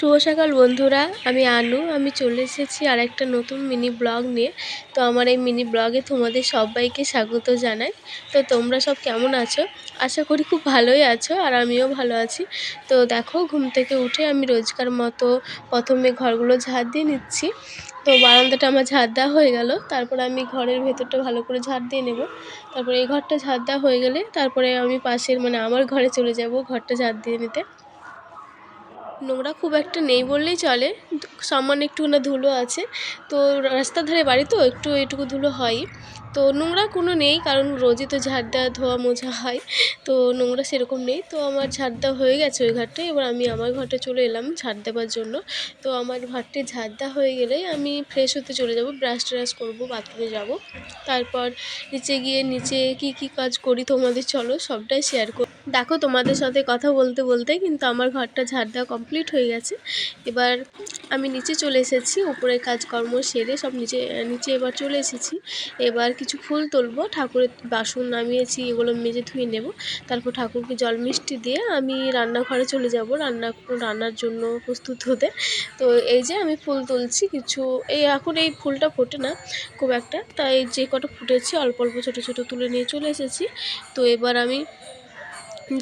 শুভ সকাল বন্ধুরা, আমি আনু। আমি চলে এসেছি আর একটা নতুন মিনি ব্লগ নিয়ে। তো আমার এই মিনি ব্লগে তোমাদের সবাইকে স্বাগত জানাই। তো তোমরা সব কেমন আছো? আশা করি খুব ভালোই আছো, আর আমিও ভালো আছি। তো দেখো, ঘুম থেকে উঠে আমি রোজকার মতো প্রথমে ঘরগুলো ঝাড় দিয়ে নিচ্ছি। তো বারান্দাটা আমার ঝাড় দেওয়া হয়ে গেল। তারপরে আমি ঘরের ভেতরটা ভালো করে ঝাড় দিয়ে নেব। তারপরে এই ঘরটা ঝাড় দেওয়া হয়ে গেলে তারপরে আমি পাশের আমার ঘরে চলে যাব ঘরটা ঝাড় দিয়ে নিতে। নোংরা খুব একটা নেই বললেই চলে, সামান্য একটুখানি ধুলো আছে। তো রাস্তার ধারে বাড়ি তো একটু এটুকু ধুলো হয়ই। তো নোংরা কোনো নেই, কারণ রোজই তো ঝাড় দেওয়া ধোয়া মোছা হয়। তো নোংরা সেরকম নেই। তো আমার ঝাড় দেওয়া হয়ে গেছে ওই ঘরটায়। এবার আমি আমার ঘরটা চলে এলাম ঝাড় দেওয়ার জন্য। তো আমার ঘরটি ঝাড় দেওয়া হয়ে গেলে আমি ফ্রেশ হতে চলে যাব, ব্রাশ ট্রাশ করবো, বাথরুমে যাব। তারপর নিচে গিয়ে নিচে কি কাজ করি তোমাদের চলো সবটাই শেয়ার করি। দেখো, তোমাদের সাথে কথা বলতে বলতে কিন্তু আমার ঘরটা ঝাড় দেওয়া কমপ্লিট হয়ে গেছে। এবার আমি নিচে চলে এসেছি, উপরে কাজকর্ম সেরে সব নিচে নিচে এবার চলে এসেছি। এবার কিছু ফুল তুলবো, ঠাকুরের বাসন নামিয়েছি, এগুলো মেজে ধুয়ে নেব। তারপর ঠাকুরকে জল মিষ্টি দিয়ে আমি রান্নাঘরে চলে যাব রান্নার জন্য প্রস্তুত হতে। তো এই যে আমি ফুল তুলছি কিছু, এখন এই ফুলটা ফোটে না খুব একটা, তাই যে কটা ফুটেছে অল্প অল্প ছোটো ছোটো তুলে নিয়ে চলে এসেছি। তো এবার আমি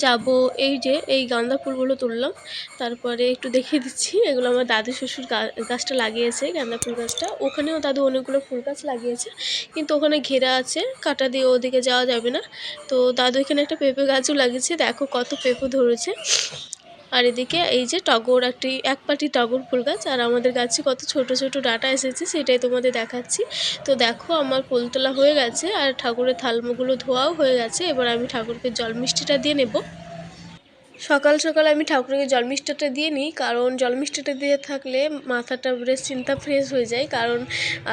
যাব, এই যে এই গাঁদা ফুলগুলো তুললাম। তারপরে একটু দেখিয়ে দিচ্ছি, এগুলো আমার দাদু শ্বশুর গাছটা লাগিয়েছে, গাঁদা ফুল গাছটা। ওখানেও দাদু অনেকগুলো ফুল গাছ লাগিয়েছে, কিন্তু ওখানে ঘেরা আছে, কাটা দিয়ে ওদিকে যাওয়া যাবে না। তো দাদু এখানে একটা পেঁপে গাছও লাগিয়েছে, দেখো কত পেঁপে ধরেছে। আর এদিকে এই যে টগর, এক পাটি টগর ফুল গাছ, আর আমাদের গাছে কত ছোট ছোট ডাঁটা এসেছে সেটাই তোমাদের দেখাচ্ছি। তো দেখো, আমার ফুল তোলা হয়ে গেছে আর ঠাকুরের থালমুগুলো ধোয়াও হয়ে গেছে। এবার আমি ঠাকুরকে জল মিষ্টিটা দিয়ে নেব। সকাল সকাল আমি ঠাকুরকে জল মিষ্টিটা দিয়ে নিই, কারণ জল মিষ্টিটা দিয়ে থাকলে মাথাটা বেশ চিন্তা ফ্রেশ হয়ে যায়, কারণ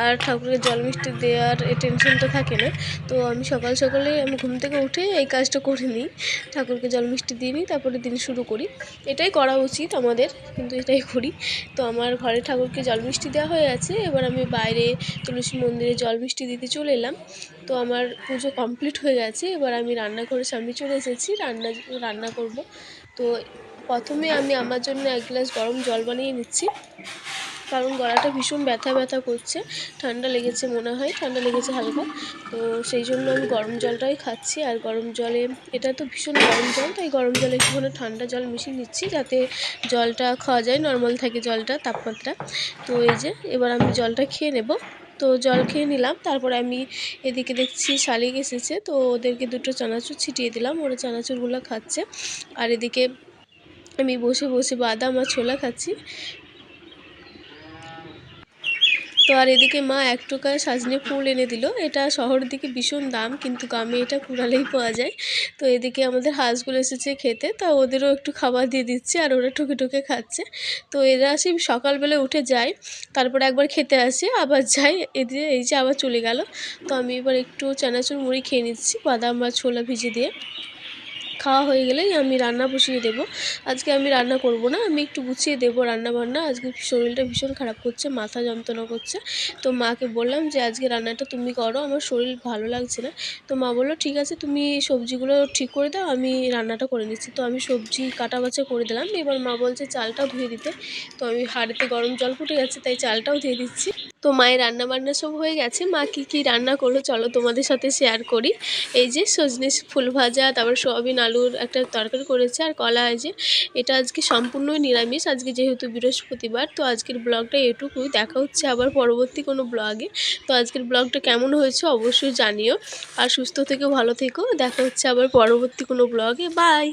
আর ঠাকুরকে জল মিষ্টি দেওয়ার টেনশনটা থাকে না। তো আমি সকাল সকালেই আমি ঘুম থেকে উঠে এই কাজটা করে নিই, ঠাকুরকে জল মিষ্টি দিয়ে নিই, তারপরে দিন শুরু করি। এটাই করা উচিত আমাদের, কিন্তু এটাই করি। তো আমার ঘরে ঠাকুরকে জল মিষ্টি দেওয়া হয়ে আছে। এবার আমি বাইরে তুলসী মন্দিরে জল মিষ্টি দিতে চলে এলাম। তো আমার পুজো কমপ্লিট হয়ে গেছে। এবার আমি রান্নাঘরের সামনে চলে এসেছি, রান্না করব। তো প্রথমে আমি আমার জন্য এক গ্লাস গরম জল বানিয়ে নিচ্ছি, কারণ গলাটা ভীষণ ব্যথা ব্যথা করছে, ঠান্ডা লেগেছে মনে হয়, ঠান্ডা লেগেছে হালকা। তো সেই জন্য আমি গরম জলটাই খাচ্ছি। আর গরম জলে, এটা তো ভীষণ গরম জল, তাই গরম জলে একটুখানি ঠান্ডা জল মিশিয়ে নিচ্ছি, যাতে জলটা খাওয়া যায়, নর্মাল থাকে জলটা তাপমাত্রা। তো এই যে এবার আমি জলটা খেয়ে নেব। তো জল খেয়ে নিলাম, তারপরে আমি এদিকে দেখছি শালিক এসেছে, তো ওদেরকে দুটো চানাচুর ছিটিয়ে দিলাম, ওরা চানাচুরগুলো খাচ্ছে। আর এদিকে আমি বসে বসে বাদাম আর ছোলা খাচ্ছি। তো আর এদিকে মা এক টোকা সজনে ফুল এনে দিল। এটা শহরের দিকে ভীষণ দাম, কিন্তু গ্রামে এটা কুড়ালেই পাওয়া যায়। তো এদিকে আমাদের হাঁসগুলো এসেছে খেতে, তা ওদেরও একটু খাবার দিয়ে দিচ্ছে, আর ওরা ঠুকে ঠুকে খাচ্ছে। তো এরা সেই সকালবেলা উঠে যায়, তারপরে একবার খেতে আসে, আবার যায়, এই যে আবার চলে গেল। তো আমি এবার একটু চানাচুর মুড়ি খেয়ে নিচ্ছি বাদাম বা ছোলা ভিজে দিয়ে। খাওয়া হয়ে গেলেই আমি রান্না বসিয়ে দেবো। আজকে আমি রান্না করব না, আমি একটু গুছিয়ে দেবো রান্নাবান্না। আজকে শরীরটা ভীষণ খারাপ করছে, মাথা যন্ত্রণা করছে। তো মাকে বললাম যে আজকে রান্নাটা তুমি করো, আমার শরীর ভালো লাগছে না। তো মা বললো ঠিক আছে, তুমি সবজিগুলো ঠিক করে দাও, আমি রান্নাটা করে নিচ্ছি। তো আমি সবজি কাটা বাছা করে দিলাম। এবার মা বলছে চালটাও ধুয়ে দিতে। তো আমি হাঁড়িতে গরম জল ফুটে গেছে, তাই চালটাও ধুয়ে দিচ্ছি। তো মায়ের রান্নাবান্না সব হয়ে গেছে। মা কী রান্না করলো চলো তোমাদের সাথে শেয়ার করি। এই যে সজনে ফুল ভাজা, তারপর সোয়াবিন আলুর একটা তরকারি করেছে, আর কলা। এই যে এটা আজকে সম্পূর্ণই নিরামিষ, আজকে যেহেতু বৃহস্পতিবার। তো আজকের ব্লগটা এটুকুই, দেখা হচ্ছে আবার পরবর্তী কোনো ব্লগে। তো আজকের ব্লগটা কেমন হয়েছে অবশ্যই জানিও, আর সুস্থ থেকো, ভালো থেকো, দেখা হচ্ছে আবার পরবর্তী কোনো ব্লগে। বাই।